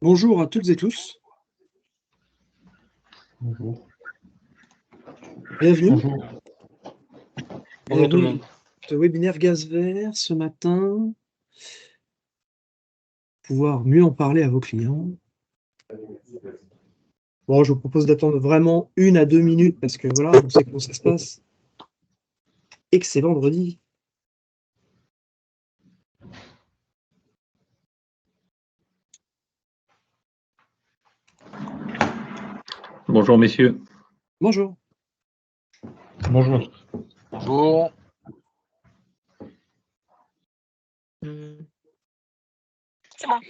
Bonjour à toutes et tous. Bonjour. Bienvenue. Bonjour. Bonjour tout le monde. Ce webinaire gaz vert ce matin. Pouvoir mieux en parler à vos clients. Bon, je vous propose d'attendre vraiment 1 à 2 minutes parce que voilà, on sait comment ça se passe. Et que c'est vendredi. Bonjour messieurs. Bonjour. Bonjour. Bonjour. C'est bon.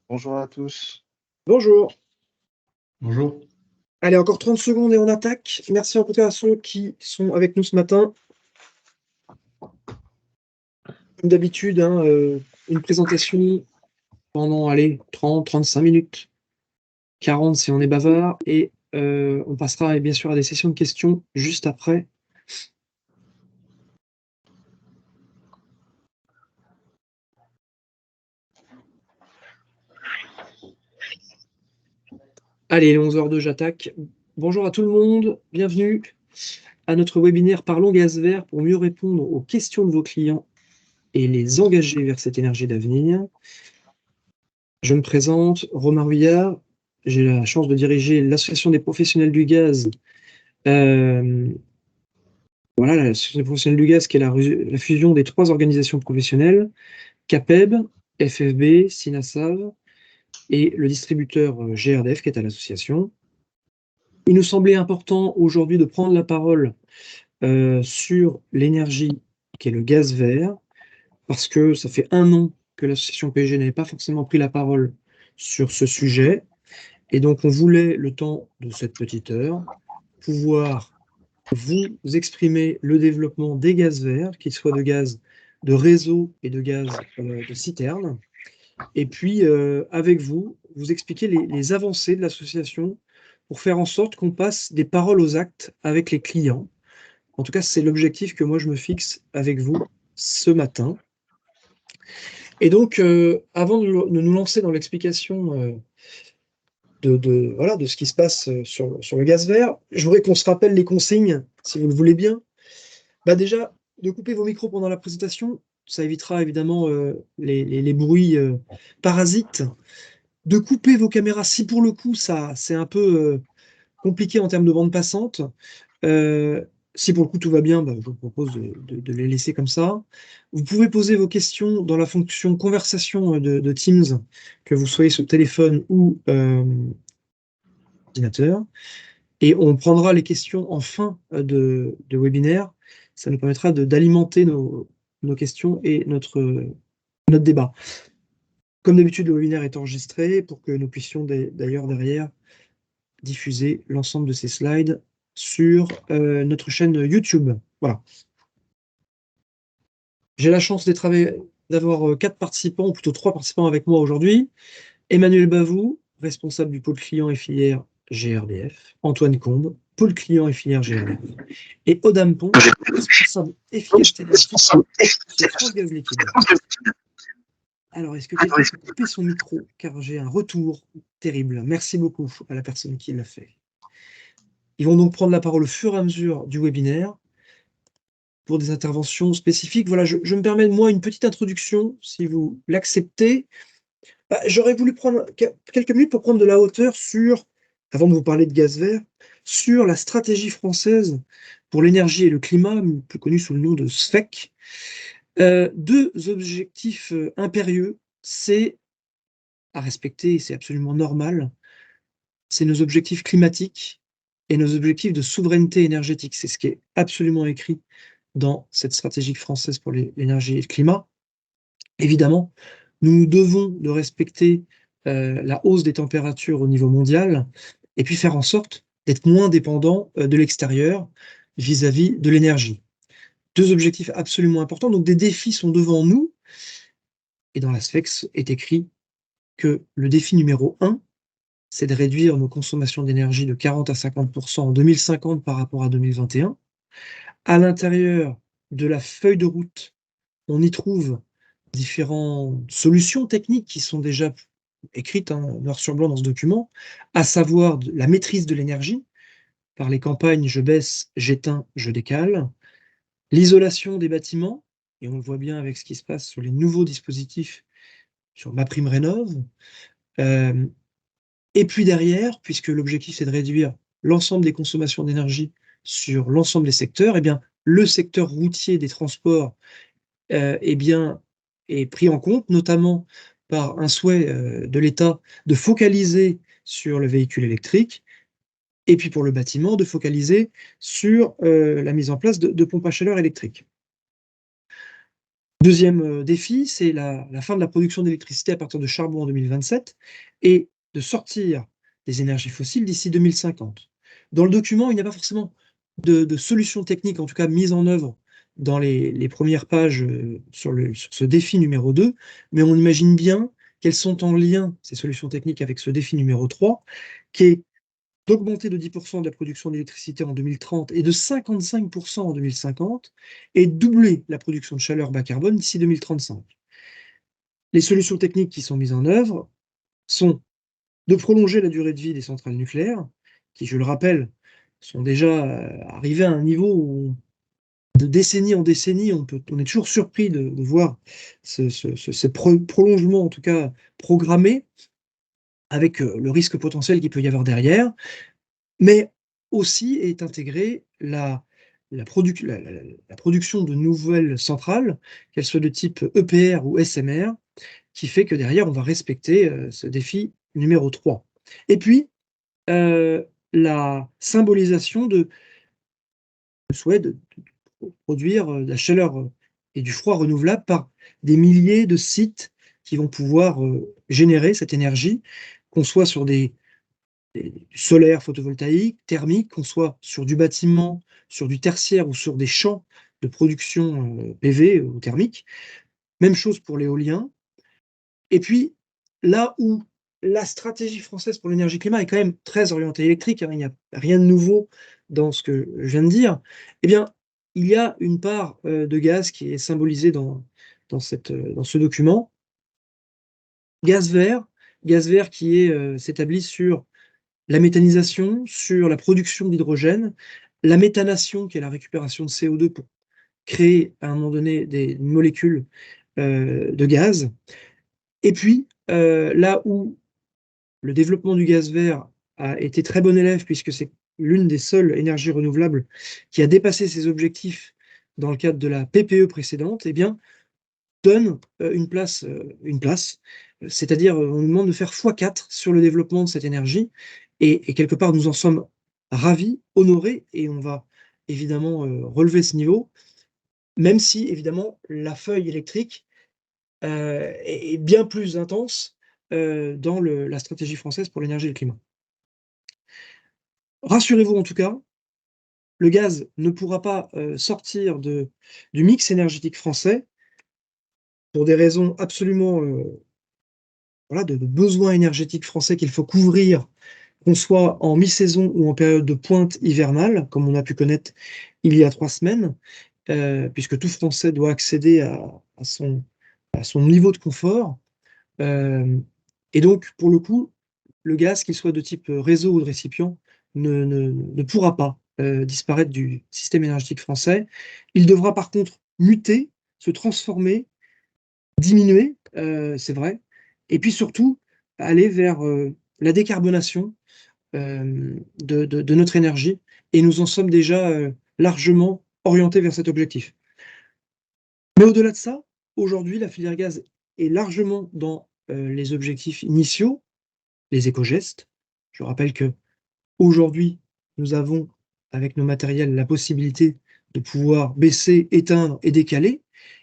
Bonjour à tous. Bonjour. Bonjour. Allez, encore 30 secondes et on attaque. Merci en tout cas à ceux qui sont avec nous ce matin. Comme d'habitude, une présentation pendant, 30, 35 minutes. 40 si on est bavard. Et on passera bien sûr à des sessions de questions juste après. Allez, 11h02, j'attaque. Bonjour à tout le monde, bienvenue à notre webinaire Parlons gaz vert pour mieux répondre aux questions de vos clients et les engager vers cette énergie d'avenir. Je me présente, Romain Ruillard, j'ai la chance de diriger l'Association des professionnels du gaz. Voilà, l'Association des professionnels du gaz qui est la fusion des 3 organisations professionnelles, CAPEB, FFB, SINASAV et le distributeur GRDF qui est à l'association. Il nous semblait important aujourd'hui de prendre la parole sur l'énergie qui est le gaz vert, parce que ça fait 1 an que l'association PSG n'avait pas forcément pris la parole sur ce sujet, et donc on voulait, le temps de cette petite heure, pouvoir vous exprimer le développement des gaz verts, qu'ils soient de gaz de réseau et de gaz de citerne, et puis avec vous, vous expliquer les avancées de l'association pour faire en sorte qu'on passe des paroles aux actes avec les clients. En tout cas, c'est l'objectif que moi je me fixe avec vous ce matin. Et donc, avant de nous lancer dans l'explication de ce qui se passe sur le gaz vert, je voudrais qu'on se rappelle les consignes, si vous le voulez bien. Déjà, de couper vos micros pendant la présentation, ça évitera évidemment les bruits parasites. De couper vos caméras, si pour le coup, c'est un peu compliqué en termes de bande passante. Si pour le coup tout va bien, je vous propose de les laisser comme ça. Vous pouvez poser vos questions dans la fonction conversation de Teams, que vous soyez sur téléphone ou ordinateur. Et on prendra les questions en fin de webinaire. Ça nous permettra d'alimenter nos questions et notre débat. Comme d'habitude, le webinaire est enregistré pour que nous puissions d'ailleurs derrière diffuser l'ensemble de ces slides sur notre chaîne YouTube. Voilà. J'ai la chance d'avoir 4 participants, ou plutôt 3 participants avec moi aujourd'hui. Emmanuel Bavou, responsable du pôle client et filière GRDF. Antoine Combe, pôle client et filière GRDF. Et Odam Pont, responsable efficacité chez Transgaz Liquide. Alors, est-ce que quelqu'un peut couper son micro? Car j'ai un retour terrible. Merci beaucoup à la personne qui l'a fait. Ils vont donc prendre la parole au fur et à mesure du webinaire pour des interventions spécifiques. Voilà, je me permets, moi, une petite introduction, si vous l'acceptez. J'aurais voulu prendre quelques minutes pour prendre de la hauteur sur, avant de vous parler de gaz vert, sur la stratégie française pour l'énergie et le climat, plus connue sous le nom de SFEC. 2 objectifs impérieux, c'est à respecter, et c'est absolument normal, c'est nos objectifs climatiques et nos objectifs de souveraineté énergétique. C'est ce qui est absolument écrit dans cette stratégie française pour l'énergie et le climat. Évidemment, nous nous devons de respecter la hausse des températures au niveau mondial, et puis faire en sorte d'être moins dépendant de l'extérieur vis-à-vis de l'énergie. 2 objectifs absolument importants, donc des défis sont devant nous, et dans la SFEX est écrit que le défi numéro 1, c'est de réduire nos consommations d'énergie de 40 à 50% en 2050 par rapport à 2021. À l'intérieur de la feuille de route, on y trouve différentes solutions techniques qui sont déjà écrites, noir sur blanc dans ce document, à savoir la maîtrise de l'énergie par les campagnes je baisse, j'éteins, je décale, l'isolation des bâtiments, et on le voit bien avec ce qui se passe sur les nouveaux dispositifs sur MaPrimeRénov', et puis derrière, puisque l'objectif c'est de réduire l'ensemble des consommations d'énergie sur l'ensemble des secteurs, eh bien, le secteur routier des transports eh bien, est pris en compte, notamment par un souhait de l'État de focaliser sur le véhicule électrique, et puis pour le bâtiment, de focaliser sur la mise en place de pompes à chaleur électriques. Deuxième défi, c'est la fin de la production d'électricité à partir de charbon en 2027 et de sortir des énergies fossiles d'ici 2050. Dans le document, il n'y a pas forcément de solutions techniques, en tout cas mises en œuvre dans les premières pages sur ce défi numéro 2, mais on imagine bien qu'elles sont en lien, ces solutions techniques, avec ce défi numéro 3, qui est d'augmenter de 10% de la production d'électricité en 2030 et de 55% en 2050, et doubler la production de chaleur bas carbone d'ici 2035. Les solutions techniques qui sont mises en œuvre sont de prolonger la durée de vie des centrales nucléaires, qui, je le rappelle, sont déjà arrivées à un niveau où, de décennie en décennie, on est toujours surpris de voir ces prolongements, en tout cas programmés, avec le risque potentiel qu'il peut y avoir derrière. Mais aussi est intégrée la production de nouvelles centrales, qu'elles soient de type EPR ou SMR, qui fait que derrière, on va respecter ce défi numéro 3. Et puis, la symbolisation de le souhait de produire de la chaleur et du froid renouvelable par des milliers de sites qui vont pouvoir générer cette énergie, qu'on soit sur du solaire photovoltaïque, thermique, qu'on soit sur du bâtiment, sur du tertiaire ou sur des champs de production PV ou thermique. Même chose pour l'éolien. Et puis, là où la stratégie française pour l'énergie-climat est quand même très orientée électrique, il n'y a rien de nouveau dans ce que je viens de dire, eh bien, il y a une part de gaz qui est symbolisée dans ce document. Gaz vert qui s'établit sur la méthanisation, sur la production d'hydrogène, la méthanation, qui est la récupération de CO2 pour créer à un moment donné des molécules de gaz. Et puis, là où le développement du gaz vert a été très bon élève, puisque c'est l'une des seules énergies renouvelables qui a dépassé ses objectifs dans le cadre de la PPE précédente, eh bien, donne une place, c'est-à-dire on nous demande de faire x4 sur le développement de cette énergie, et quelque part nous en sommes ravis, honorés, et on va évidemment relever ce niveau, même si évidemment la feuille électrique est bien plus intense dans la stratégie française pour l'énergie et le climat. Rassurez-vous en tout cas, le gaz ne pourra pas sortir du mix énergétique français pour des raisons absolument voilà, de besoins énergétiques français qu'il faut couvrir, qu'on soit en mi-saison ou en période de pointe hivernale, comme on a pu connaître il y a 3 semaines, puisque tout Français doit accéder à son niveau de confort. Et donc, pour le coup, le gaz, qu'il soit de type réseau ou de récipient, ne pourra pas disparaître du système énergétique français. Il devra par contre muter, se transformer, diminuer, c'est vrai, et puis surtout aller vers la décarbonation de notre énergie, et nous en sommes déjà largement orientés vers cet objectif. Mais au-delà de ça, aujourd'hui, la filière gaz est largement dans les objectifs initiaux, les éco-gestes. Je rappelle qu'aujourd'hui, nous avons, avec nos matériels, la possibilité de pouvoir baisser, éteindre et décaler,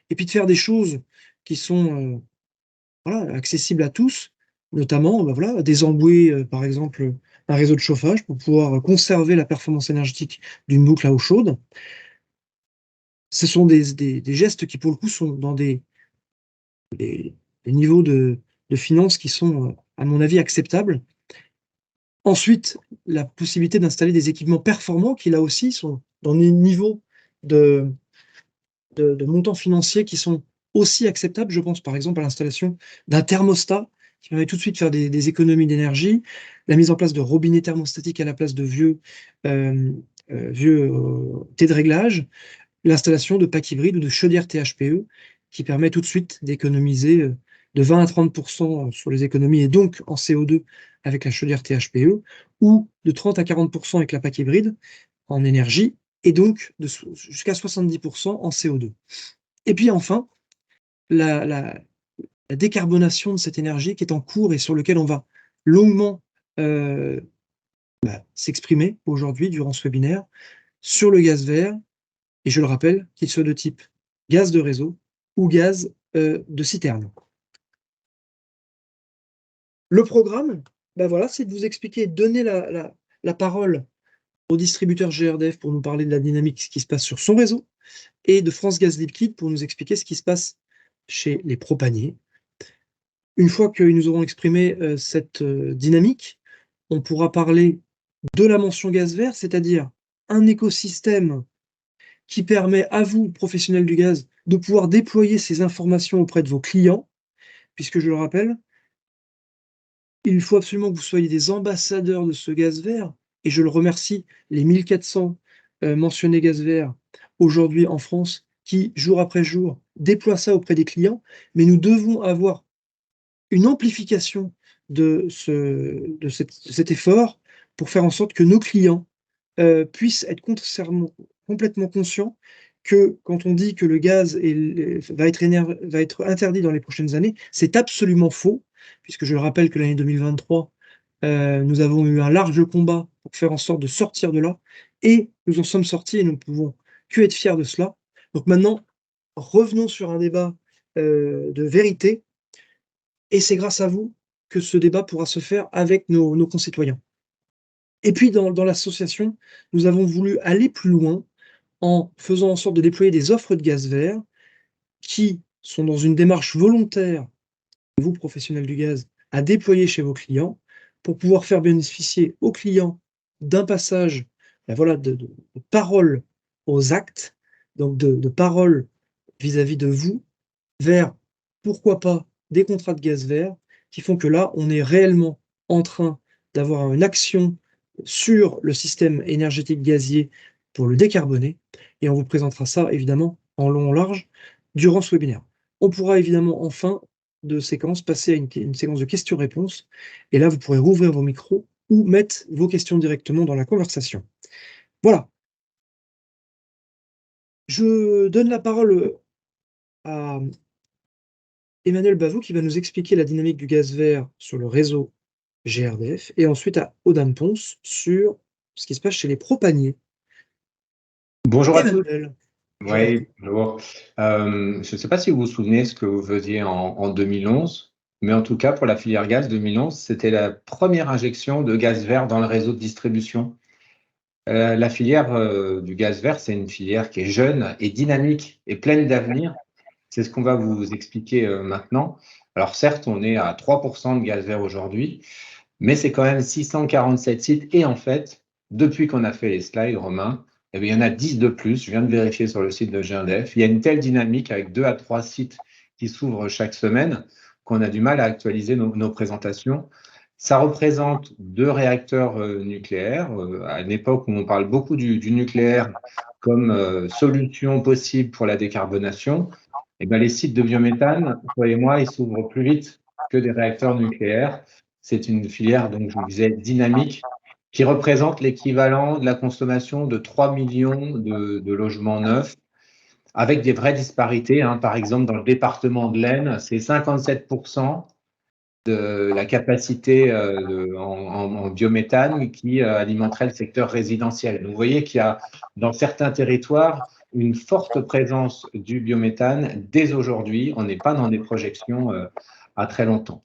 et puis de faire des choses qui sont voilà, accessibles à tous, notamment voilà, désembouer, par exemple, un réseau de chauffage pour pouvoir conserver la performance énergétique d'une boucle à eau chaude. Ce sont des gestes qui, pour le coup, sont dans des niveaux de finances qui sont, à mon avis, acceptables. Ensuite, la possibilité d'installer des équipements performants qui, là aussi, sont dans des niveaux de montants financiers qui sont aussi acceptables. Je pense par exemple à l'installation d'un thermostat qui permet tout de suite de faire des économies d'énergie, la mise en place de robinets thermostatiques à la place de vieux thé de réglage, l'installation de packs hybrides ou de chaudières THPE qui permet tout de suite d'économiser de 20 à 30% sur les économies et donc en CO2 avec la chaudière THPE ou de 30 à 40% avec la pack hybride en énergie et donc jusqu'à 70% en CO2. Et puis enfin, la décarbonation de cette énergie qui est en cours et sur lequel on va longuement s'exprimer aujourd'hui durant ce webinaire sur le gaz vert, et je le rappelle, qu'il soit de type gaz de réseau ou gaz de citerne. Le programme, voilà, c'est de vous expliquer, donner la parole au distributeur GRDF pour nous parler de la dynamique, ce qui se passe sur son réseau, et de France Gaz Liquide pour nous expliquer ce qui se passe chez les propaniers. Une fois que nous aurons exprimé cette dynamique, on pourra parler de la mention gaz vert, c'est-à-dire un écosystème qui permet à vous, professionnels du gaz, de pouvoir déployer ces informations auprès de vos clients, puisque je le rappelle, il faut absolument que vous soyez des ambassadeurs de ce gaz vert, et je le remercie, les 1400 mentionnés gaz vert aujourd'hui en France, qui, jour après jour, déploient ça auprès des clients, mais nous devons avoir une amplification de cet effort pour faire en sorte que nos clients puissent être complètement conscients que quand on dit que le gaz va être interdit dans les prochaines années, c'est absolument faux, puisque je le rappelle que l'année 2023, nous avons eu un large combat pour faire en sorte de sortir de là, et nous en sommes sortis et nous ne pouvons que être fiers de cela. Donc maintenant, revenons sur un débat de vérité, et c'est grâce à vous que ce débat pourra se faire avec nos concitoyens. Et puis dans l'association, nous avons voulu aller plus loin en faisant en sorte de déployer des offres de gaz vert qui sont dans une démarche volontaire, vous professionnels du gaz, à déployer chez vos clients pour pouvoir faire bénéficier aux clients d'un passage voilà, de paroles aux actes, donc de paroles vis-à-vis de vous, vers, pourquoi pas, des contrats de gaz vert qui font que là, on est réellement en train d'avoir une action sur le système énergétique gazier pour le décarboner, et on vous présentera ça évidemment en long en large durant ce webinaire. On pourra évidemment en fin de séquence passer à une séquence de questions-réponses, et là vous pourrez rouvrir vos micros ou mettre vos questions directement dans la conversation. Voilà. Je donne la parole à Emmanuel Bavou qui va nous expliquer la dynamique du gaz vert sur le réseau GRDF, et ensuite à Audin Ponce sur ce qui se passe chez les propaniers. Bonjour à tous. Emmanuel. Oui, bonjour. Je ne sais pas si vous vous souvenez ce que vous faisiez en 2011, mais en tout cas, pour la filière gaz 2011, c'était la première injection de gaz vert dans le réseau de distribution. La filière du gaz vert, c'est une filière qui est jeune et dynamique et pleine d'avenir. C'est ce qu'on va vous expliquer maintenant. Alors certes, on est à 3% de gaz vert aujourd'hui, mais c'est quand même 647 sites. Et en fait, depuis qu'on a fait les slides, Romain, eh bien, il y en a 10 de plus. Je viens de vérifier sur le site de GRDF. Il y a une telle dynamique avec 2 à 3 sites qui s'ouvrent chaque semaine qu'on a du mal à actualiser nos présentations. Ça représente 2 réacteurs nucléaires. À une époque où on parle beaucoup du nucléaire comme solution possible pour la décarbonation, eh bien, les sites de biométhane, croyez-moi, ils s'ouvrent plus vite que des réacteurs nucléaires. C'est une filière, donc je vous disais, dynamique, qui représente l'équivalent de la consommation de 3 millions de logements neufs, avec des vraies disparités. Par exemple, dans le département de l'Aisne, c'est 57% de la capacité en biométhane qui alimenterait le secteur résidentiel. Donc, vous voyez qu'il y a dans certains territoires une forte présence du biométhane dès aujourd'hui. On n'est pas dans des projections à très longtemps.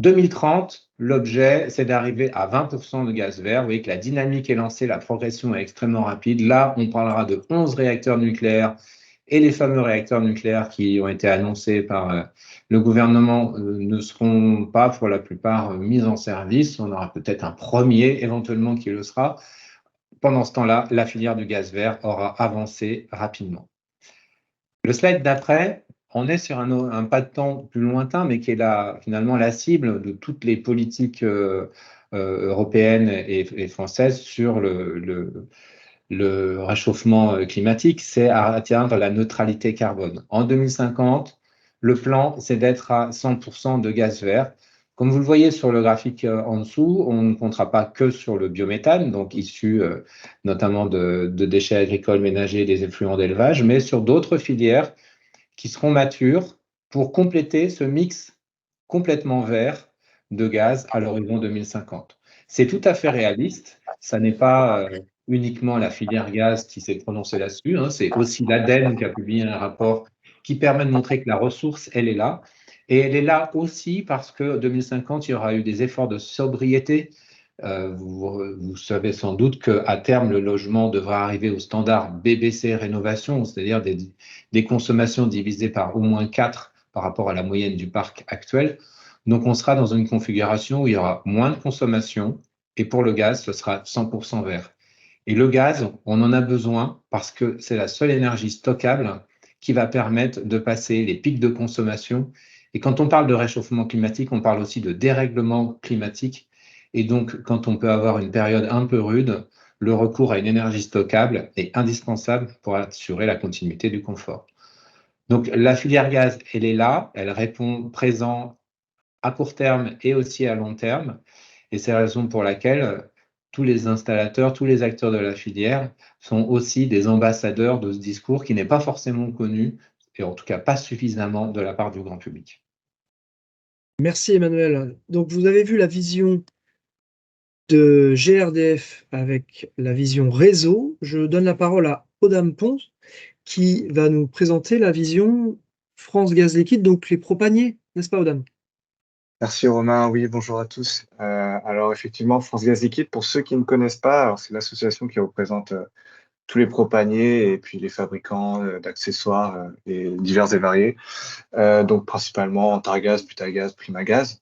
2030, l'objet, c'est d'arriver à 20% de gaz vert. Vous voyez que la dynamique est lancée, la progression est extrêmement rapide. Là, on parlera de 11 réacteurs nucléaires et les fameux réacteurs nucléaires qui ont été annoncés par le gouvernement ne seront pas pour la plupart mis en service. On aura peut-être un premier éventuellement qui le sera. Pendant ce temps-là, la filière du gaz vert aura avancé rapidement. Le slide d'après, on est sur un pas de temps plus lointain, mais qui est finalement la cible de toutes les politiques européennes et françaises sur le réchauffement climatique, c'est atteindre la neutralité carbone. En 2050, le plan, c'est d'être à 100% de gaz vert. Comme vous le voyez sur le graphique en dessous, on ne comptera pas que sur le biométhane, donc issu notamment de déchets agricoles ménagers et des effluents d'élevage, mais sur d'autres filières qui seront matures pour compléter ce mix complètement vert de gaz à l'horizon 2050. C'est tout à fait réaliste. Ça n'est pas uniquement la filière gaz qui s'est prononcée là-dessus. C'est aussi l'ADEME qui a publié un rapport qui permet de montrer que la ressource, elle est là. Et elle est là aussi parce que 2050, il y aura eu des efforts de sobriété. Vous savez sans doute qu'à terme, le logement devra arriver au standard BBC rénovation, c'est-à-dire des consommations divisées par au moins 4 par rapport à la moyenne du parc actuel. Donc, on sera dans une configuration où il y aura moins de consommation et pour le gaz, ce sera 100% vert. Et le gaz, on en a besoin parce que c'est la seule énergie stockable qui va permettre de passer les pics de consommation. Et quand on parle de réchauffement climatique, on parle aussi de dérèglement climatique. Et donc, quand on peut avoir une période un peu rude, le recours à une énergie stockable est indispensable pour assurer la continuité du confort. Donc, la filière gaz, elle est là, elle répond présent à court terme et aussi à long terme. Et c'est la raison pour laquelle tous les installateurs, tous les acteurs de la filière sont aussi des ambassadeurs de ce discours qui n'est pas forcément connu, et en tout cas pas suffisamment de la part du grand public. Merci Emmanuel. Donc vous avez vu la vision de GRDF avec la vision réseau. Je donne la parole à Odam Pons qui va nous présenter la vision France Gaz Liquide, donc les propaniers, n'est-ce pas Odam? Merci Romain, oui, bonjour à tous. Alors effectivement, France Gaz Liquide, pour ceux qui ne connaissent pas, alors c'est l'association qui représente tous les propaniers et puis les fabricants d'accessoires et divers et variés, donc principalement Antargaz, Butagaz, Primagaz.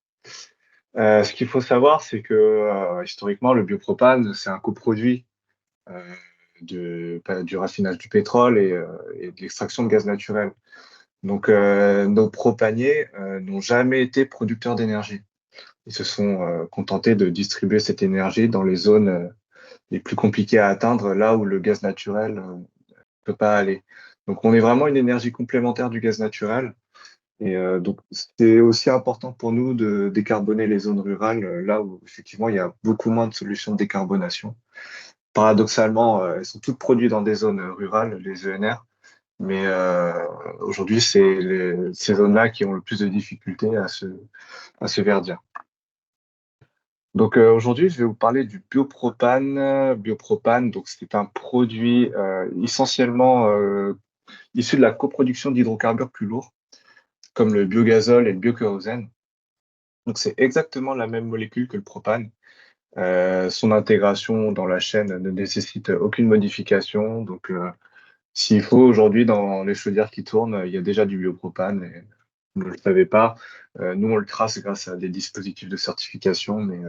Ce qu'il faut savoir, c'est que historiquement, le biopropane, c'est un coproduit du raffinage du pétrole et de l'extraction de gaz naturel. Donc, nos propaniers n'ont jamais été producteurs d'énergie. Ils se sont contentés de distribuer cette énergie dans les zones les plus compliquées à atteindre, là où le gaz naturel ne peut pas aller. Donc, on est vraiment une énergie complémentaire du gaz naturel. Et donc, c'est aussi important pour nous de décarboner les zones rurales, là où effectivement il y a beaucoup moins de solutions de décarbonation. Paradoxalement, elles sont toutes produites dans des zones rurales, les ENR, mais aujourd'hui, c'est ces zones-là qui ont le plus de difficultés à se verdir. Donc aujourd'hui, je vais vous parler du biopropane. Biopropane, donc c'est un produit essentiellement issu de la coproduction d'hydrocarbures plus lourds, comme le biogazole et le biokérosène. Donc c'est exactement la même molécule que le propane. Son intégration dans la chaîne ne nécessite aucune modification. Donc s'il faut aujourd'hui dans les chaudières qui tournent, il y a déjà du biopropane et vous ne le savez pas. Nous, on le trace grâce à des dispositifs de certification, mais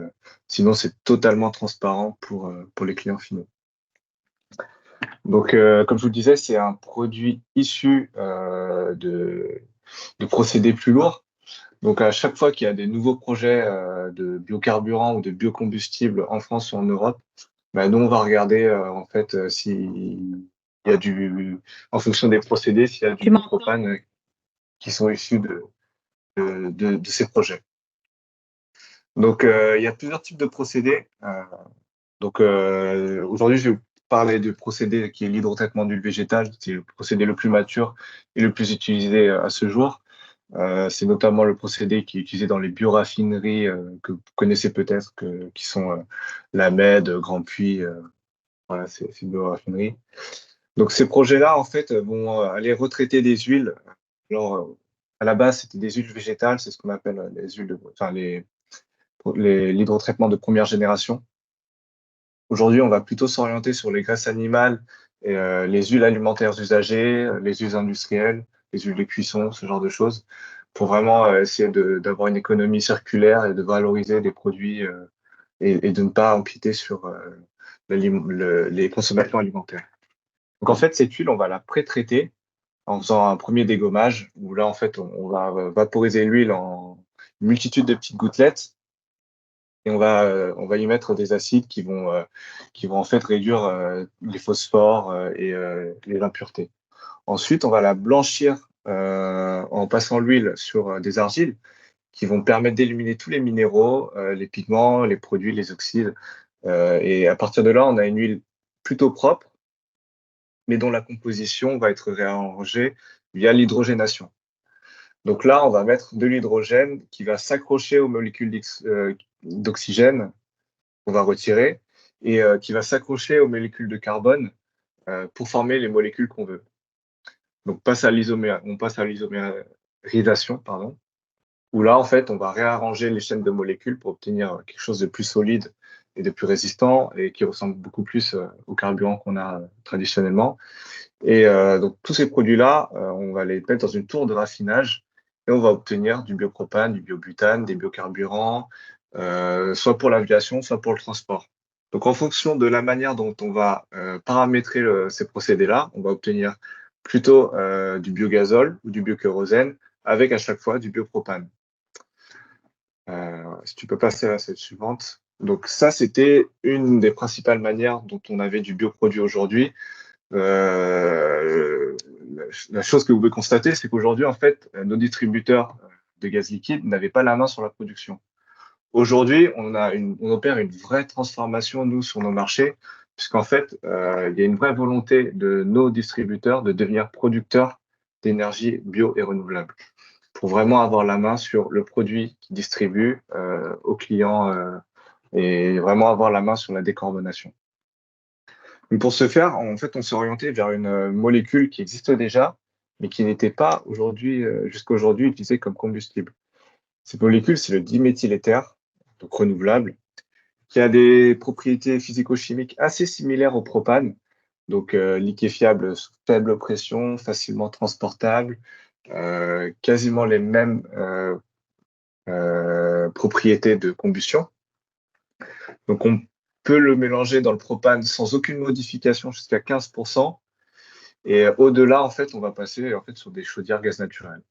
sinon, c'est totalement transparent pour les clients finaux. Donc, comme je vous le disais, c'est un produit issu de procédés plus lourds. Donc, à chaque fois qu'il y a des nouveaux projets de biocarburants ou de biocombustibles en France ou en Europe, bah, nous, on va regarder en fait s'il y a en fonction des procédés, s'il y a du biopropane qui sont issus de ces projets. Donc, il y a plusieurs types de procédés. Donc, aujourd'hui, je vais vous parler du procédé qui est l'hydrotraitement d'huile végétale. C'est le procédé le plus mature et le plus utilisé à ce jour. C'est notamment le procédé qui est utilisé dans les bioraffineries que vous connaissez peut-être, qui sont la MED, Grand Puy, voilà, ces bioraffineries. Donc, ces projets-là, en fait, vont aller retraiter des huiles. Alors, à la base, c'était des huiles végétales, c'est ce qu'on appelle les huiles, l'hydrotraitement de première génération. Aujourd'hui, on va plutôt s'orienter sur les graisses animales et les huiles alimentaires usagées, les huiles industrielles, les huiles de cuisson, ce genre de choses, pour vraiment essayer d'avoir une économie circulaire et de valoriser des produits et de ne pas empiéter sur les consommations alimentaires. Donc en fait, cette huile, on va la pré-traiter en faisant un premier dégommage, où là, en fait, on va vaporiser l'huile en une multitude de petites gouttelettes et on va y mettre des acides qui vont en fait réduire les phosphores et les impuretés. Ensuite, on va la blanchir en passant l'huile sur des argiles qui vont permettre d'éliminer tous les minéraux, les pigments, les produits, les oxydes. Et à partir de là, on a une huile plutôt propre, mais dont la composition va être réarrangée via l'hydrogénation. Donc là, on va mettre de l'hydrogène qui va s'accrocher aux molécules d'oxygène qu'on va retirer et qui va s'accrocher aux molécules de carbone pour former les molécules qu'on veut. Donc on passe à l'isomérisation, pardon, où là, en fait, on va réarranger les chaînes de molécules pour obtenir quelque chose de plus solide et de plus résistant et qui ressemble beaucoup plus au carburant qu'on a traditionnellement. Et donc, tous ces produits-là, on va les mettre dans une tour de raffinage et on va obtenir du biopropane, du biobutane, des biocarburants, soit pour l'aviation, soit pour le transport. Donc, en fonction de la manière dont on va paramétrer ces procédés-là, on va obtenir plutôt du biogazole ou du biokérosène avec à chaque fois du biopropane. Si tu peux passer à la slide suivante. Donc ça, c'était une des principales manières dont on avait du bioproduit aujourd'hui. La chose que vous pouvez constater, c'est qu'aujourd'hui, en fait, nos distributeurs de gaz liquide n'avaient pas la main sur la production. Aujourd'hui, on opère une vraie transformation, nous, sur nos marchés, puisqu'en fait, il y a une vraie volonté de nos distributeurs de devenir producteurs d'énergie bio et renouvelable, pour vraiment avoir la main sur le produit qu'ils distribuent aux clients et vraiment avoir la main sur la décarbonation. Donc pour ce faire, en fait, on s'est orienté vers une molécule qui existe déjà, mais qui n'était pas jusqu'à aujourd'hui utilisée comme combustible. Cette molécule, c'est le diméthyléther, donc renouvelable, qui a des propriétés physico-chimiques assez similaires au propane, donc liquéfiable sous faible pression, facilement transportable, quasiment les mêmes propriétés de combustion. Donc on peut le mélanger dans le propane sans aucune modification jusqu'à 15%. Et au-delà, en fait, on va passer sur des chaudières gaz naturel.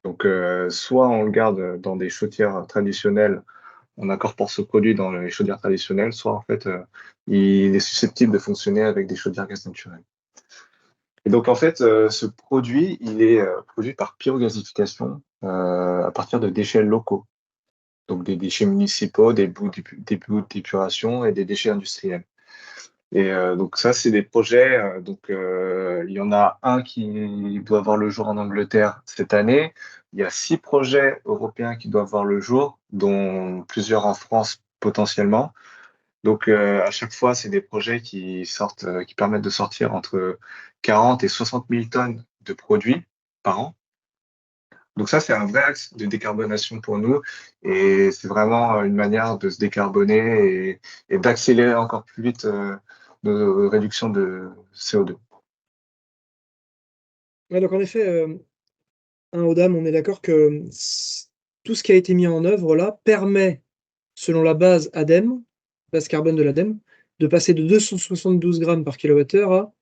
Donc soit on le garde dans des chaudières traditionnelles, on incorpore ce produit dans les chaudières traditionnelles, soit en fait il est susceptible de fonctionner avec des chaudières gaz naturel. Et donc, en fait, ce produit, il est produit par pyrogasification à partir de déchets locaux. Donc, des déchets municipaux, des bouts d'épuration et des déchets industriels. Et donc, ça, c'est des projets. Il y en a un qui doit voir le jour en Angleterre cette année. Il y a 6 projets européens qui doivent voir le jour, dont plusieurs en France potentiellement. Donc, à chaque fois, c'est des projets qui permettent de sortir entre 40 et 60 000 tonnes de produits par an. Donc ça, c'est un vrai axe de décarbonation pour nous et c'est vraiment une manière de se décarboner et d'accélérer encore plus vite nos réductions de CO2. Ouais, donc en effet, Odam, on est d'accord que tout ce qui a été mis en œuvre là permet, selon la base ADEME, base carbone de l'ADEME, de passer de 272 grammes par kilowattheure à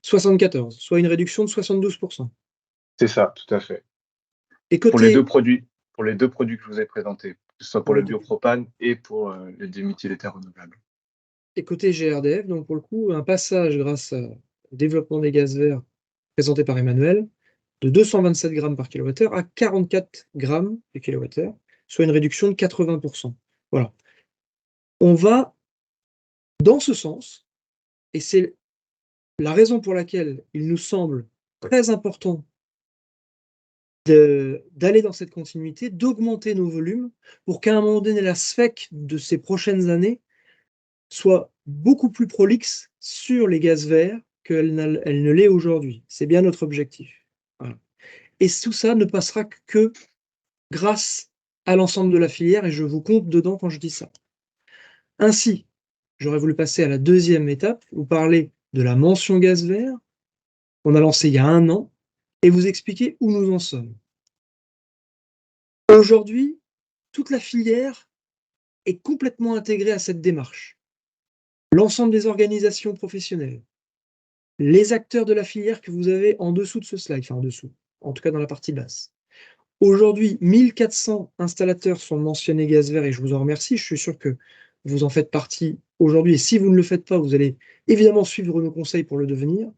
74, soit une réduction de 72%. C'est ça, tout à fait. Et pour les deux côté, produits que je vous ai présentés, que ce soit pour le biopropane et pour le diméthyléther renouvelable. et côté GRDF, donc pour le coup, un passage grâce au développement des gaz verts présenté par Emmanuel, de 227 grammes par kilowattheure à 44 grammes par kilowattheure, soit une réduction de 80%. Voilà. On va dans ce sens, et c'est la raison pour laquelle il nous semble très important d'aller dans cette continuité, d'augmenter nos volumes pour qu'à un moment donné, la SFEC de ces prochaines années soit beaucoup plus prolixe sur les gaz verts qu'elle ne l'est aujourd'hui. C'est bien notre objectif. Voilà. Et tout ça ne passera que grâce à l'ensemble de la filière et je vous compte dedans quand je dis ça. Ainsi, j'aurais voulu passer à la deuxième étape, vous parler de la mention gaz vert qu'on a lancée il y a 1 an et vous expliquer où nous en sommes. Aujourd'hui, toute la filière est complètement intégrée à cette démarche. L'ensemble des organisations professionnelles, les acteurs de la filière que vous avez en dessous de ce slide, enfin en dessous, en tout cas dans la partie basse. Aujourd'hui, 1400 installateurs sont mentionnés gaz vert et je vous en remercie. Je suis sûr que vous en faites partie aujourd'hui et si vous ne le faites pas, vous allez évidemment suivre nos conseils pour le devenir.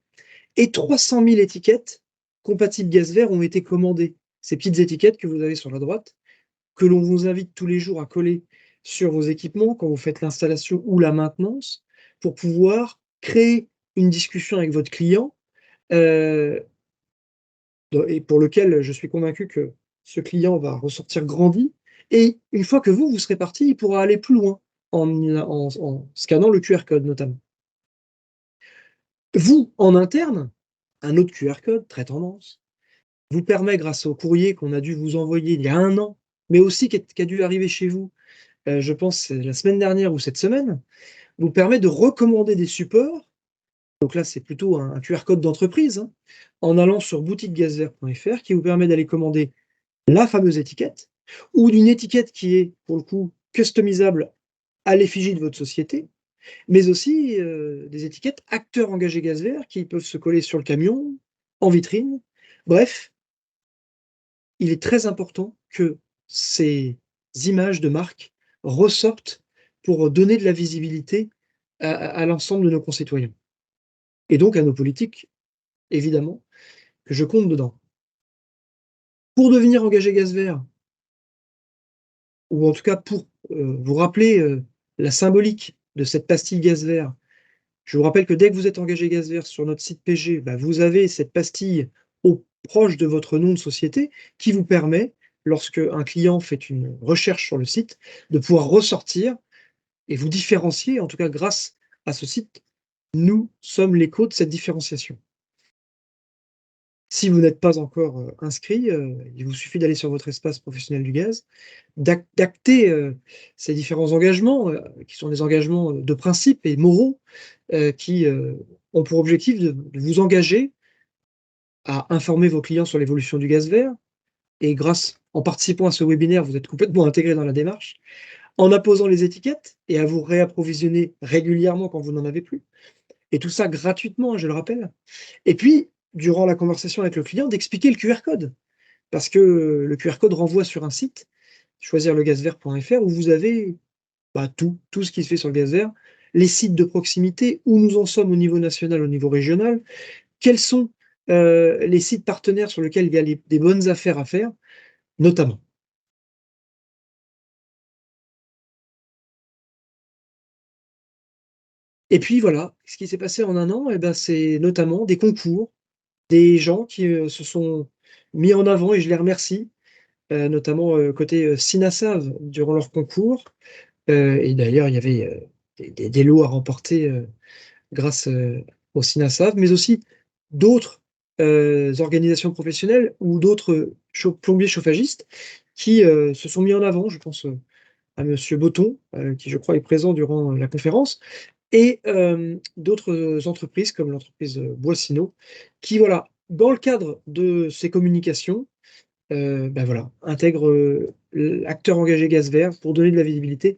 Et 300 000 étiquettes compatibles gaz vert ont été commandées. Ces petites étiquettes que vous avez sur la droite, que l'on vous invite tous les jours à coller sur vos équipements quand vous faites l'installation ou la maintenance pour pouvoir créer une discussion avec votre client et pour lequel je suis convaincu que ce client va ressortir grandi. Et une fois que vous serez parti, il pourra aller plus loin en scannant le QR code notamment. Vous, en interne, un autre QR code, très tendance, vous permet, grâce au courrier qu'on a dû vous envoyer il y a 1 an, mais aussi qui a dû arriver chez vous, je pense la semaine dernière ou cette semaine, vous permet de recommander des supports. Donc là, c'est plutôt un QR code d'entreprise, hein, en allant sur boutiquegazvert.fr qui vous permet d'aller commander la fameuse étiquette ou d'une étiquette qui est, pour le coup, customisable à l'effigie de votre société, mais aussi des étiquettes acteurs engagés gaz vert qui peuvent se coller sur le camion, en vitrine. Bref, il est très important que ces images de marque ressortent pour donner de la visibilité à l'ensemble de nos concitoyens. Et donc à nos politiques, évidemment, que je compte dedans. Pour devenir engagé gaz vert, ou en tout cas pour vous rappeler la symbolique de cette pastille gaz vert, je vous rappelle que dès que vous êtes engagé gaz vert sur notre site PG, vous avez cette pastille proche de votre nom de société qui vous permet, lorsque un client fait une recherche sur le site, de pouvoir ressortir et vous différencier, en tout cas grâce à ce site, nous sommes l'écho de cette différenciation. Si vous n'êtes pas encore inscrit, il vous suffit d'aller sur votre espace professionnel du gaz, d'acter ces différents engagements, qui sont des engagements de principe et moraux, qui ont pour objectif de vous engager à informer vos clients sur l'évolution du gaz vert. Et en participant à ce webinaire, vous êtes complètement intégré dans la démarche, en apposant les étiquettes et à vous réapprovisionner régulièrement quand vous n'en avez plus. Et tout ça gratuitement, je le rappelle. Et puis, durant la conversation avec le client, d'expliquer le QR code. Parce que le QR code renvoie sur un site, choisirlegazvert.fr, où vous avez tout ce qui se fait sur le gaz vert, les sites de proximité, où nous en sommes au niveau national, au niveau régional, quels sont les sites partenaires sur lesquels il y a des bonnes affaires à faire, notamment. Et puis voilà, ce qui s'est passé en 1 an, c'est notamment des concours, des gens qui se sont mis en avant, et je les remercie, notamment côté Sinasav, durant leur concours. Et d'ailleurs, il y avait des lots à remporter grâce au Sinasav, mais aussi d'autres organisations professionnelles ou d'autres plombiers chauffagistes qui se sont mis en avant. Je pense à Monsieur Botton, qui je crois est présent durant la conférence, et d'autres entreprises comme l'entreprise Boissino, qui voilà, dans le cadre de ces communications, intègrent l'acteur engagé gaz vert pour donner de la visibilité.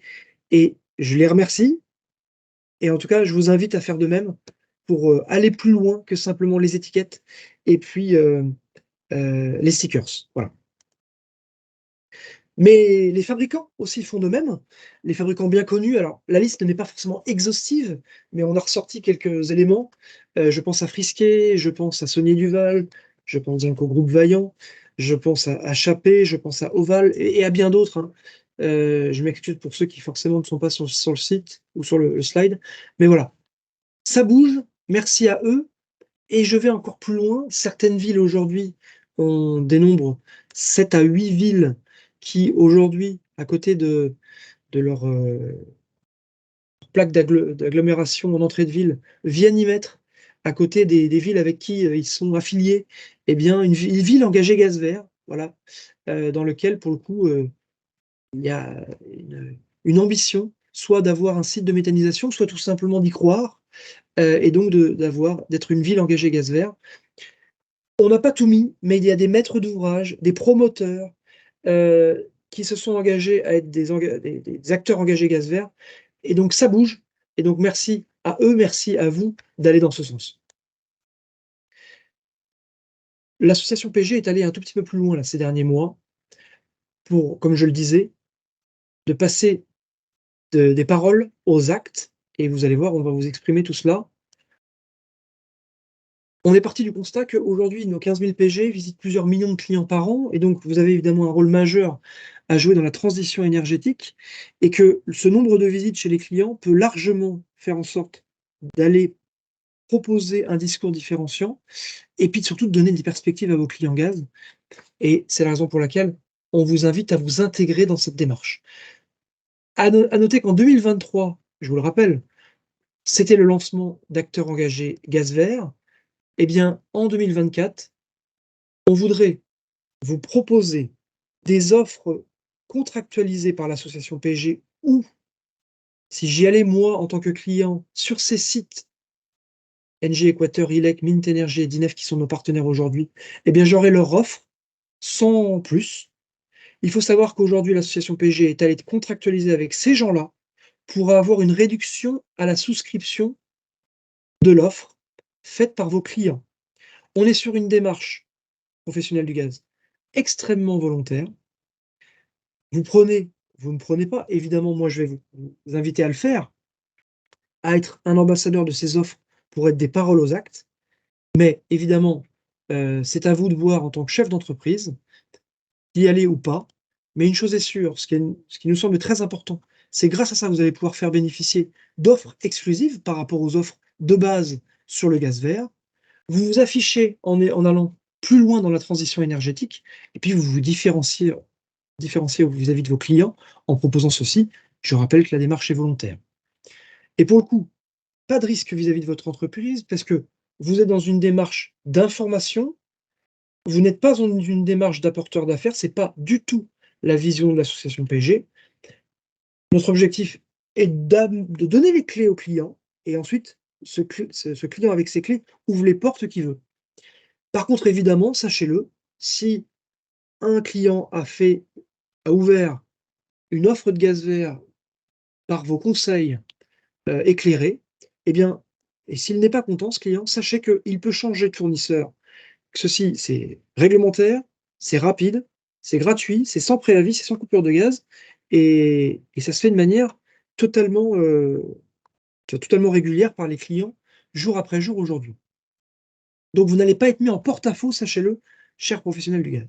Et je les remercie. Et en tout cas, je vous invite à faire de même pour aller plus loin que simplement les étiquettes et puis les stickers. Voilà. Mais les fabricants aussi font de même. Les fabricants bien connus, alors la liste n'est pas forcément exhaustive, mais on a ressorti quelques éléments. Je pense à Frisquet, je pense à Saunier Duval, je pense donc au groupe Vaillant, je pense à Chappé, je pense à Oval et à bien d'autres, hein. Je m'excuse pour ceux qui forcément ne sont pas sur le site ou sur le slide. Mais voilà, ça bouge, merci à eux. Et je vais encore plus loin. Certaines villes aujourd'hui, on dénombre 7 à 8 villes qui aujourd'hui, à côté de leur plaque d'agglomération en entrée de ville, viennent y mettre, à côté des villes avec qui ils sont affiliés, une ville engagée gaz vert, voilà, dans lequel, pour le coup, il y a une ambition, soit d'avoir un site de méthanisation, soit tout simplement d'y croire, et donc d'être une ville engagée gaz vert. On n'a pas tout mis, mais il y a des maîtres d'ouvrage, des promoteurs qui se sont engagés à être des acteurs engagés gaz vert. Et donc ça bouge. Et donc merci à eux, merci à vous d'aller dans ce sens. L'association PG est allée un tout petit peu plus loin là, ces derniers mois pour, comme je le disais, de passer des paroles aux actes. Et vous allez voir, on va vous exprimer tout cela. On est parti du constat qu'aujourd'hui, nos 15 000 PG visitent plusieurs millions de clients par an, et donc vous avez évidemment un rôle majeur à jouer dans la transition énergétique, et que ce nombre de visites chez les clients peut largement faire en sorte d'aller proposer un discours différenciant, et puis surtout de donner des perspectives à vos clients gaz. Et c'est la raison pour laquelle on vous invite à vous intégrer dans cette démarche. À noter qu'en 2023, je vous le rappelle, c'était le lancement d'acteurs engagés gaz vert. Eh bien, en 2024, on voudrait vous proposer des offres contractualisées par l'association PG ou, si j'y allais moi en tant que client, sur ces sites, NG Équateur, ILEC, Mint Energy et DINEF qui sont nos partenaires aujourd'hui, eh bien j'aurai leur offre sans plus. Il faut savoir qu'aujourd'hui, l'association PG est allée contractualiser avec ces gens-là pour avoir une réduction à la souscription de l'offre faite par vos clients. On est sur une démarche professionnelle du gaz extrêmement volontaire. Vous ne prenez pas, évidemment, moi je vais vous inviter à le faire, à être un ambassadeur de ces offres pour être des paroles aux actes, mais évidemment, c'est à vous de voir en tant que chef d'entreprise, d'y aller ou pas, mais une chose est sûre, ce qui nous semble très important, c'est grâce à ça, vous allez pouvoir faire bénéficier d'offres exclusives par rapport aux offres de base sur le gaz vert. Vous vous affichez en allant plus loin dans la transition énergétique, et puis vous vous différenciez vis-à-vis de vos clients en proposant ceci. Je rappelle que la démarche est volontaire. Et pour le coup, pas de risque vis-à-vis de votre entreprise parce que vous êtes dans une démarche d'information, vous n'êtes pas dans une démarche d'apporteur d'affaires, ce n'est pas du tout la vision de l'association PG. Notre objectif est de donner les clés au client et ensuite ce client avec ses clés ouvre les portes qu'il veut. Par contre, évidemment, sachez-le, si un client a ouvert une offre de gaz vert par vos conseils éclairés, eh bien, et s'il n'est pas content, ce client, sachez qu'il peut changer de fournisseur. Ceci, c'est réglementaire, c'est rapide, c'est gratuit, c'est sans préavis, c'est sans coupure de gaz, et ça se fait de manière totalement régulière par les clients, jour après jour aujourd'hui. Donc vous n'allez pas être mis en porte-à-faux, sachez-le, chers professionnels du gaz.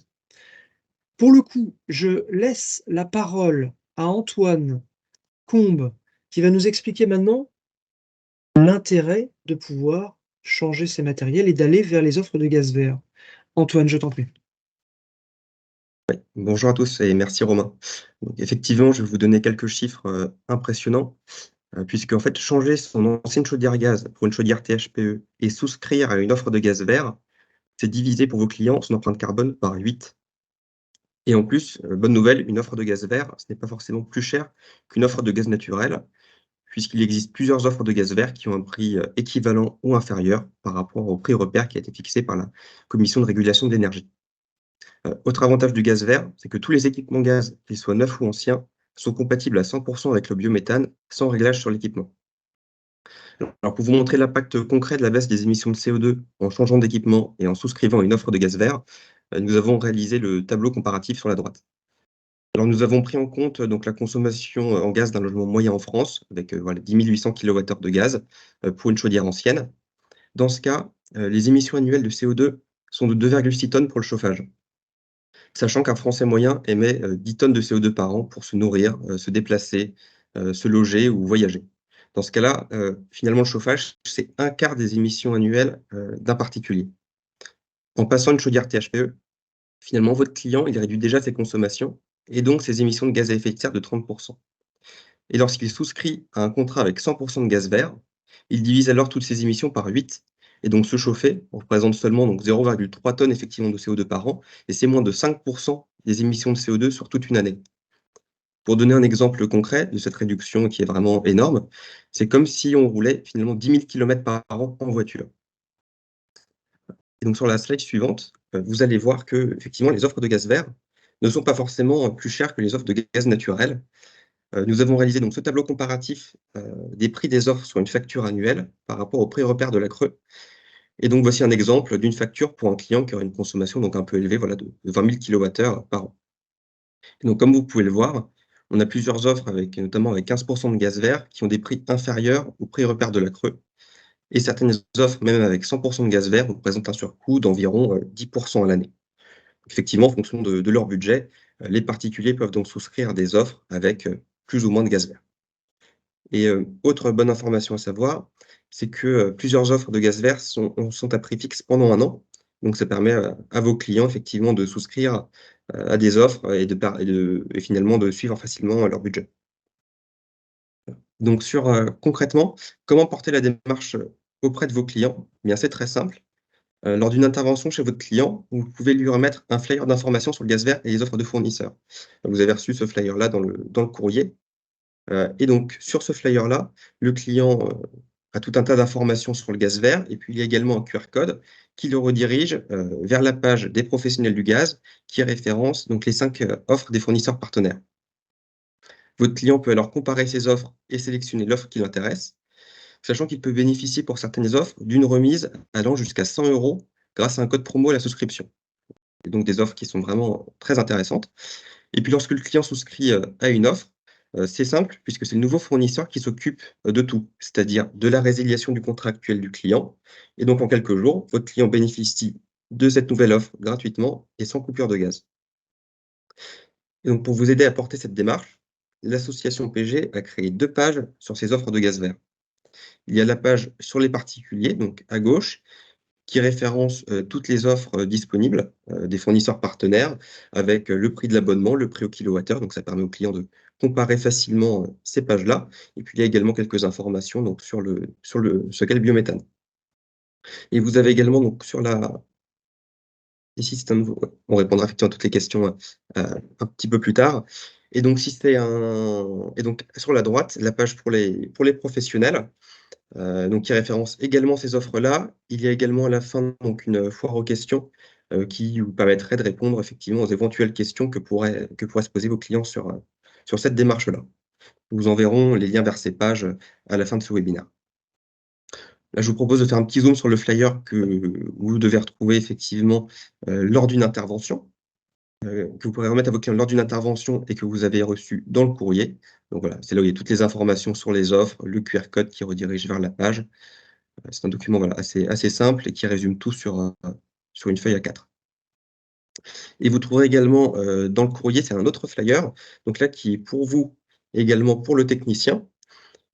Pour le coup, je laisse la parole à Antoine Combe, qui va nous expliquer maintenant l'intérêt de pouvoir changer ces matériels et d'aller vers les offres de gaz vert. Antoine, je t'en prie. Bonjour à tous et merci Romain. Donc, effectivement, je vais vous donner quelques chiffres impressionnants, puisque en fait, changer son ancienne chaudière gaz pour une chaudière THPE et souscrire à une offre de gaz vert, c'est diviser pour vos clients son empreinte carbone par 8. Et en plus, bonne nouvelle, une offre de gaz vert, ce n'est pas forcément plus cher qu'une offre de gaz naturel, puisqu'il existe plusieurs offres de gaz vert qui ont un prix équivalent ou inférieur par rapport au prix repère qui a été fixé par la Commission de régulation de l'énergie. Autre avantage du gaz vert, c'est que tous les équipements gaz, qu'ils soient neufs ou anciens, sont compatibles à 100% avec le biométhane, sans réglage sur l'équipement. Alors, pour vous montrer l'impact concret de la baisse des émissions de CO2 en changeant d'équipement et en souscrivant une offre de gaz vert, nous avons réalisé le tableau comparatif sur la droite. Alors, nous avons pris en compte donc, la consommation en gaz d'un logement moyen en France, avec 10 800 kWh de gaz pour une chaudière ancienne. Dans ce cas, les émissions annuelles de CO2 sont de 2,6 tonnes pour le chauffage, sachant qu'un Français moyen émet 10 tonnes de CO2 par an pour se nourrir, se déplacer, se loger ou voyager. Dans ce cas-là, finalement, le chauffage, c'est un quart des émissions annuelles d'un particulier. En passant une chaudière THPE, finalement, votre client, il réduit déjà ses consommations et donc ses émissions de gaz à effet de serre de 30%. Et lorsqu'il souscrit à un contrat avec 100% de gaz vert, il divise alors toutes ses émissions par 8. Et donc se chauffer représente seulement 0,3 tonnes effectivement de CO2 par an, et c'est moins de 5% des émissions de CO2 sur toute une année. Pour donner un exemple concret de cette réduction qui est vraiment énorme, c'est comme si on roulait finalement 10 000 km par an en voiture. Et donc sur la slide suivante, vous allez voir que effectivement les offres de gaz vert ne sont pas forcément plus chères que les offres de gaz naturel. Nous avons réalisé donc ce tableau comparatif des prix des offres sur une facture annuelle par rapport au prix repère de la Creux. Et donc voici un exemple d'une facture pour un client qui aurait une consommation donc un peu élevée, voilà, de 20 000 kWh par an. Et donc comme vous pouvez le voir, on a plusieurs offres avec notamment avec 15% de gaz vert qui ont des prix inférieurs au prix repère de la Creux. Et certaines offres, même avec 100% de gaz vert, représentent un surcoût d'environ 10% à l'année. Effectivement, en fonction de leur budget, les particuliers peuvent donc souscrire à des offres avec plus ou moins de gaz vert. Et autre bonne information à savoir, c'est que plusieurs offres de gaz vert sont à prix fixe pendant 1 an. Donc ça permet à vos clients effectivement de souscrire à des offres et finalement de suivre facilement leur budget. Donc concrètement, comment porter la démarche auprès de vos clients? Eh bien, c'est très simple. Lors d'une intervention chez votre client, vous pouvez lui remettre un flyer d'information sur le gaz vert et les offres de fournisseurs. Vous avez reçu ce flyer-là dans le courrier. Et donc sur ce flyer-là, le client a tout un tas d'informations sur le gaz vert et puis il y a également un QR code qui le redirige vers la page des professionnels du gaz qui référence donc les 5 offres des fournisseurs partenaires. Votre client peut alors comparer ses offres et sélectionner l'offre qui l'intéresse, sachant qu'il peut bénéficier pour certaines offres d'une remise allant jusqu'à 100 € grâce à un code promo à la souscription. Et donc des offres qui sont vraiment très intéressantes. Et puis lorsque le client souscrit à une offre, c'est simple puisque c'est le nouveau fournisseur qui s'occupe de tout, c'est-à-dire de la résiliation du contrat actuel du client. Et donc en quelques jours, votre client bénéficie de cette nouvelle offre gratuitement et sans coupure de gaz. Et donc pour vous aider à porter cette démarche, l'association PG a créé 2 pages sur ces offres de gaz vert. Il y a la page sur les particuliers, donc à gauche, qui référence toutes les offres disponibles des fournisseurs partenaires avec le prix de l'abonnement, le prix au kilowattheure. Donc ça permet aux clients de comparer facilement ces pages-là. Et puis il y a également quelques informations donc, sur ce qu'est le biométhane. Et vous avez également donc sur la... Ici, on répondra effectivement à toutes les questions un petit peu plus tard. Et donc, et donc sur la droite, la page pour les professionnels, donc qui référence également ces offres-là. Il y a également à la fin donc une foire aux questions qui vous permettrait de répondre effectivement aux éventuelles questions que pourraient se poser vos clients sur cette démarche-là. Nous vous enverrons les liens vers ces pages à la fin de ce webinaire. Là, je vous propose de faire un petit zoom sur le flyer que vous devez retrouver effectivement lors d'une intervention, que vous pourrez remettre à vos clients lors d'une intervention et que vous avez reçu dans le courrier. Donc voilà, c'est là où il y a toutes les informations sur les offres, le QR code qui redirige vers la page. C'est un document voilà, assez simple et qui résume tout sur une feuille A4. Et vous trouverez également dans le courrier, c'est un autre flyer, donc là qui est pour vous, également pour le technicien,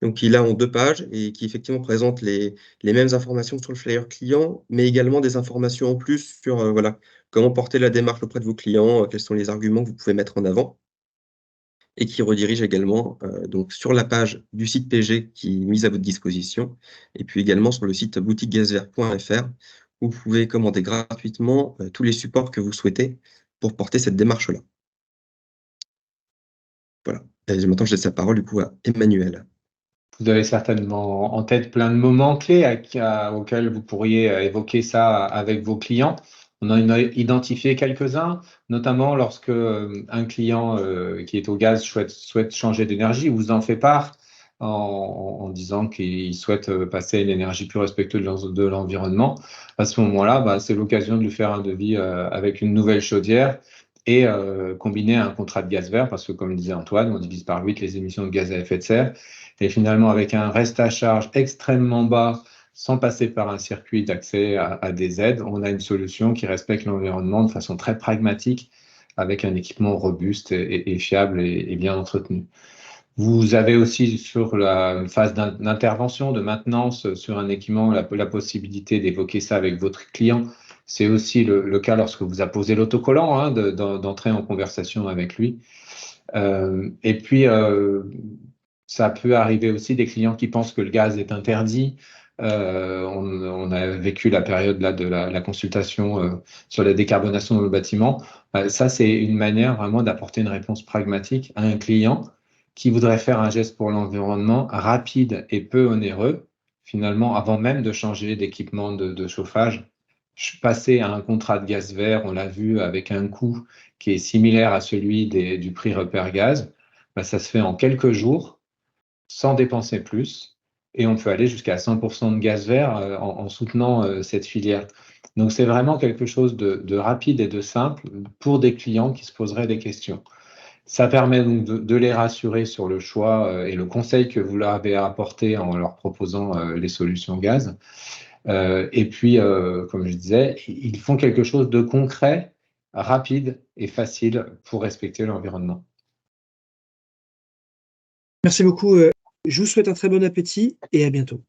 donc qui là en 2 pages et qui effectivement présente les mêmes informations sur le flyer client, mais également des informations en plus sur voilà, comment porter la démarche auprès de vos clients, quels sont les arguments que vous pouvez mettre en avant, et qui redirige également donc sur la page du site PG qui est mise à votre disposition, et puis également sur le site boutiquegazvert.fr où vous pouvez commander gratuitement tous les supports que vous souhaitez pour porter cette démarche-là. Voilà. Et maintenant, je laisse la parole du coup à Emmanuel. Vous avez certainement en tête plein de moments clés auxquels vous pourriez évoquer ça avec vos clients. On en a identifié quelques-uns, notamment lorsque un client qui est au gaz souhaite changer d'énergie, vous en fait part en disant qu'il souhaite passer à une énergie plus respectueuse de l'environnement. À ce moment-là, c'est l'occasion de lui faire un devis avec une nouvelle chaudière et combiner un contrat de gaz vert, parce que comme disait Antoine, on divise par 8 les émissions de gaz à effet de serre. Et finalement, avec un reste à charge extrêmement bas, sans passer par un circuit d'accès à des aides, on a une solution qui respecte l'environnement de façon très pragmatique, avec un équipement robuste et fiable et bien entretenu. Vous avez aussi sur la phase d'intervention, de maintenance sur un équipement, la possibilité d'évoquer ça avec votre client. C'est aussi le cas lorsque vous apposez l'autocollant, d'entrer en conversation avec lui. Et puis, ça peut arriver aussi des clients qui pensent que le gaz est interdit On a vécu la période là de la consultation sur la décarbonation dans le bâtiment. Ça, c'est une manière vraiment d'apporter une réponse pragmatique à un client qui voudrait faire un geste pour l'environnement rapide et peu onéreux, finalement, avant même de changer d'équipement de chauffage. Passer à un contrat de gaz vert, on l'a vu, avec un coût qui est similaire à celui du prix repère gaz, ça se fait en quelques jours, sans dépenser plus, et on peut aller jusqu'à 100% de gaz vert en soutenant cette filière. Donc c'est vraiment quelque chose de rapide et de simple pour des clients qui se poseraient des questions. Ça permet donc de les rassurer sur le choix et le conseil que vous leur avez apporté en leur proposant les solutions gaz. Et puis, comme je disais, ils font quelque chose de concret, rapide et facile pour respecter l'environnement. Merci beaucoup. Je vous souhaite un très bon appétit et à bientôt.